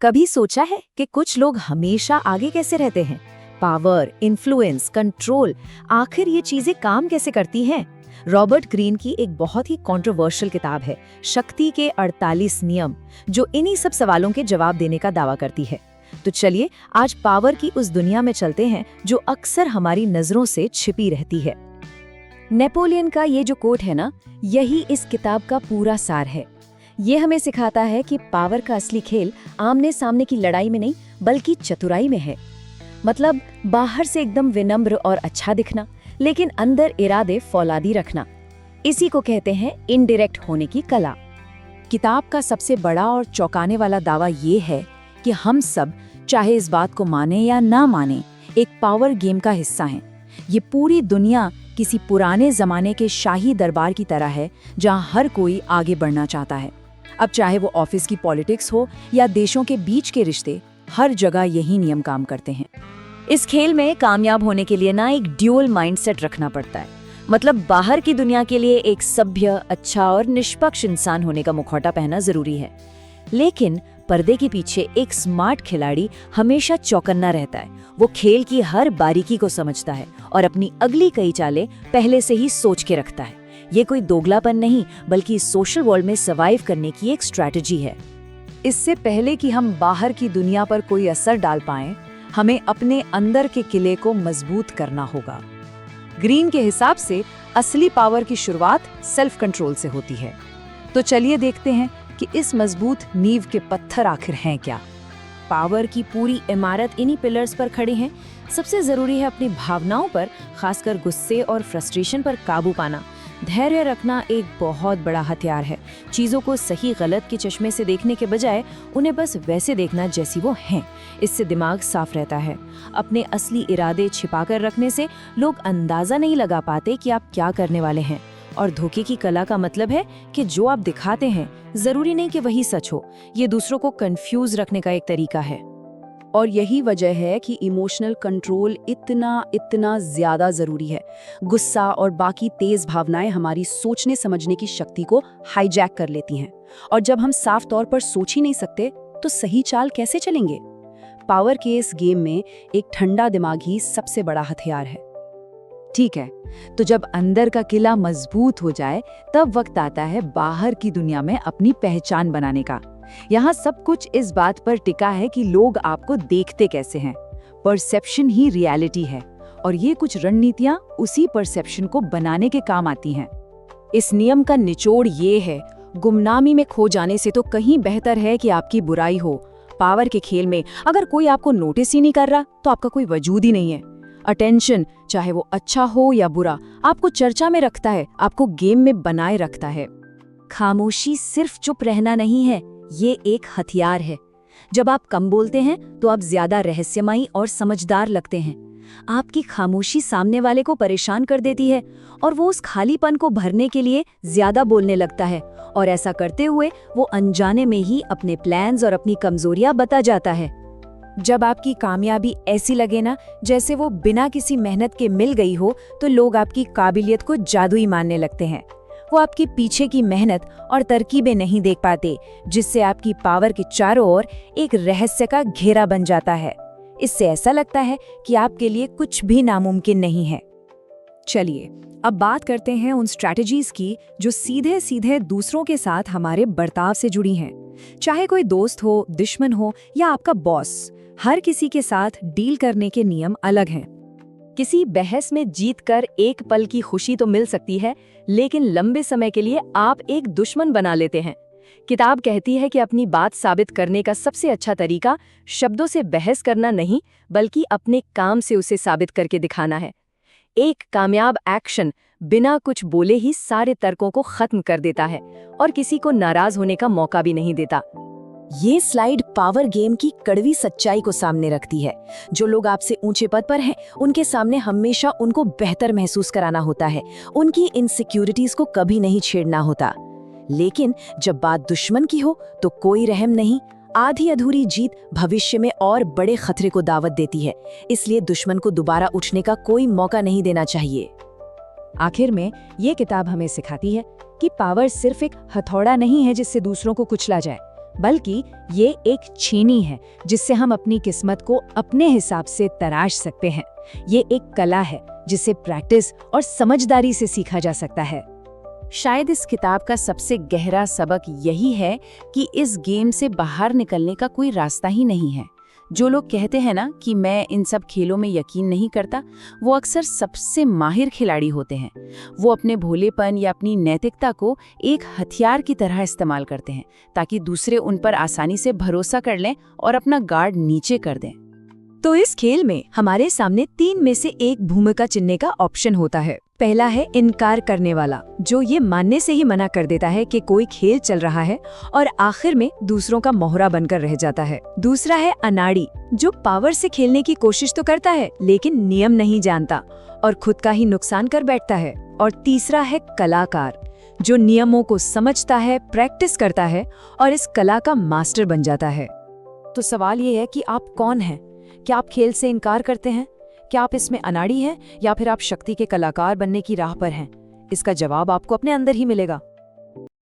कभी सोचा है कि कुछ लोग हमेशा आगे कैसे रहते हैं? पावर, इन्फ्लुएंस, कंट्रोल, आखिर ये चीजें काम कैसे करती हैं? रॉबर्ट ग्रीन की एक बहुत ही कंट्रोवर्शियल किताब है, शक्ति के 48 नियम, जो इन्हीं सब सवालों के जवाब देने का दावा करती है। तो चलिए आज पावर की उस दुनिया में चलते हैं जो अक्सर हमारी नजरों से छिपी रहती है। नेपोलियन का ये जो कोट है ना, यही इस किताब का पूरा सार है। ये हमें सिखाता है कि पावर का असली खेल आमने सामने की लड़ाई में नहीं बल्कि चतुराई में है। मतलब बाहर से एकदम विनम्र और अच्छा दिखना, लेकिन अंदर इरादे फौलादी रखना। इसी को कहते हैं इनडायरेक्ट होने की कला। किताब का सबसे बड़ा और चौंकाने वाला दावा ये है कि हम सब, चाहे इस बात को माने या ना माने, एक पावर गेम का हिस्सा हैं। ये पूरी दुनिया किसी पुराने जमाने के शाही दरबार की तरह है, जहां हर कोई आगे बढ़ना चाहता है। अब चाहे वो ऑफिस की पॉलिटिक्स हो या देशों के बीच के रिश्ते, हर जगह यही नियम काम करते हैं। इस खेल में कामयाब होने के लिए ना एक ड्यूअल माइंडसेट रखना पड़ता है। मतलब बाहर की दुनिया के लिए एक सभ्य, अच्छा और निष्पक्ष इंसान होने का मुखौटा पहनना जरूरी है, लेकिन पर्दे के पीछे एक स्मार्ट खिलाड़ी हमेशा चौकन्ना रहता है। वो खेल की हर बारीकी को समझता है और अपनी अगली कई चालें पहले से ही सोच के रखता है। ये कोई दोगलापन नहीं, बल्कि सोशल वर्ल्ड में सर्वाइव करने की एक स्ट्रैटेजी है। इससे पहले कि हम बाहर की दुनिया पर कोई असर डाल पाएं, हमें अपने अंदर के किले को मजबूत करना होगा। ग्रीन के हिसाब से असली पावर की शुरुआत सेल्फ कंट्रोल से होती है। तो चलिए देखते हैं कि इस मजबूत नींव के पत्थर आखिर हैं क्या। पावर की पूरी इमारत इन्हीं पिलर्स पर खड़ी है। सबसे जरूरी है अपनी भावनाओं पर, खासकर गुस्से और फ्रस्ट्रेशन पर काबू पाना। धैर्य रखना एक बहुत बड़ा हथियार है। चीज़ों को सही गलत के चश्मे से देखने के बजाय उन्हें बस वैसे देखना जैसी वो हैं। इससे दिमाग साफ रहता है। अपने असली इरादे छिपाकर रखने से लोग अंदाज़ा नहीं लगा पाते कि आप क्या करने वाले हैं। और धोखे की कला का मतलब है कि जो आप दिखाते हैं जरूरी नहीं कि वही सच हो। ये दूसरों को कंफ्यूज रखने का एक तरीका है। और यही वजह है कि इमोशनल कंट्रोल इतना ज्यादा जरूरी है। गुस्सा और बाकी तेज भावनाएं हमारी सोचने समझने की शक्ति को हाईजैक कर लेती हैं। और जब हम साफ तौर पर सोच ही नहीं सकते, तो सही चाल कैसे चलेंगे? पावर के इस गेम में एक ठंडा दिमाग ही सबसे बड़ा हथियार है। ठीक है, तो जब अंदर का किला मजबूत हो जाए, तब वक्त आता है बाहर की दुनिया में अपनी पहचान बनाने का। यहाँ सब कुछ इस बात पर टिका है कि लोग आपको देखते कैसे हैं। परसेप्शन ही रियलिटी है, और ये कुछ रणनीतियाँ उसी परसेप्शन को बनाने के काम आती हैं। इस नियम का निचोड़ ये है, गुमनामी में खो जाने से तो कहीं बेहतर है कि आपकी बुराई हो। पावर के खेल में अगर कोई आपको नोटिस ही नहीं कर रहा, तो आपका कोई वजूद ही नहीं है। अटेंशन, चाहे वो अच्छा हो या बुरा, आपको चर्चा में रखता है, आपको गेम में बनाए रखता है। खामोशी सिर्फ चुप रहना नहीं है, ये एक हथियार है। जब आप कम बोलते हैं तो आप ज्यादा रहस्यमयी और समझदार लगते हैं। आपकी खामोशी सामने वाले को परेशान कर देती है, और वो उस खालीपन को भरने के लिए ज्यादा बोलने लगता है। और ऐसा करते हुए वो अनजाने में ही अपने प्लान्स और अपनी कमजोरियां बता जाता है। जब आपकी कामयाबी ऐसी लगे ना जैसे वो बिना किसी मेहनत के मिल गई हो, तो लोग आपकी काबिलियत को जादुई मानने लगते हैं। वो आपकी पीछे की मेहनत और तरकीबें नहीं देख पाते, जिससे आपकी पावर के चारों ओर एक रहस्य का घेरा बन जाता है। इससे ऐसा लगता है कि आपके लिए कुछ भी नामुमकिन नहीं है। चलिए अब बात करते हैं उन स्ट्रैटेजीज की जो सीधे सीधे दूसरों के साथ हमारे बर्ताव से जुड़ी हैं। चाहे कोई दोस्त हो, दुश्मन हो या आपका बॉस, हर किसी के साथ डील करने के नियम अलग हैं। किसी बहस में जीतकर एक पल की खुशी तो मिल सकती है, लेकिन लंबे समय के लिए आप एक दुश्मन बना लेते हैं। किताब कहती है कि अपनी बात साबित करने का सबसे अच्छा तरीका शब्दों से बहस करना नहीं, बल्कि अपने काम से उसे साबित करके दिखाना है। एक कामयाब एक्शन बिना कुछ बोले ही सारे तर्कों को खत्म कर देता है और किसी को नाराज होने का मौका भी नहीं देता। ये स्लाइड पावर गेम की कड़वी सच्चाई को सामने रखती है। जो लोग आपसे ऊंचे पद पर हैं, उनके सामने हमेशा उनको बेहतर महसूस कराना होता है। उनकी इनसिक्योरिटीज को कभी नहीं छेड़ना होता। लेकिन जब बात दुश्मन की हो, तो कोई रहम नहीं। आधी अधूरी जीत भविष्य में और बड़े खतरे को दावत देती है। इसलिए दुश्मन को दोबारा उठने का कोई मौका नहीं देना चाहिए। आखिर में ये किताब हमें सिखाती है कि पावर सिर्फ एक हथौड़ा नहीं है जिससे दूसरों को कुचला जाए, बल्कि ये एक छेनी है जिससे हम अपनी किस्मत को अपने हिसाब से तराश सकते हैं। ये एक कला है जिसे प्रैक्टिस और समझदारी से सीखा जा सकता है। शायद इस किताब का सबसे गहरा सबक यही है कि इस गेम से बाहर निकलने का कोई रास्ता ही नहीं है। जो लोग कहते हैं ना कि मैं इन सब खेलों में यकीन नहीं करता, वो अक्सर सबसे माहिर खिलाड़ी होते हैं। वो अपने भोलेपन या अपनी नैतिकता को एक हथियार की तरह इस्तेमाल करते हैं ताकि दूसरे उन पर आसानी से भरोसा कर लें और अपना गार्ड नीचे कर दें। तो इस खेल में हमारे सामने 3 में से एक भूमिका चुनने का ऑप्शन होता है। पहला है इनकार करने वाला, जो ये मानने से ही मना कर देता है कि कोई खेल चल रहा है और आखिर में दूसरों का मोहरा बनकर रह जाता है। दूसरा है अनाड़ी, जो पावर से खेलने की कोशिश तो करता है लेकिन नियम नहीं जानता और खुद का ही नुकसान कर बैठता है। और तीसरा है कलाकार, जो नियमों को समझता है, प्रैक्टिस करता है और इस कला का मास्टर बन जाता है। तो सवाल ये है कि आप कौन हैं? क्या आप खेल से इनकार करते हैं? क्या आप इसमें अनाड़ी हैं या फिर आप शक्ति के कलाकार बनने की राह पर हैं? इसका जवाब आपको अपने अंदर ही मिलेगा।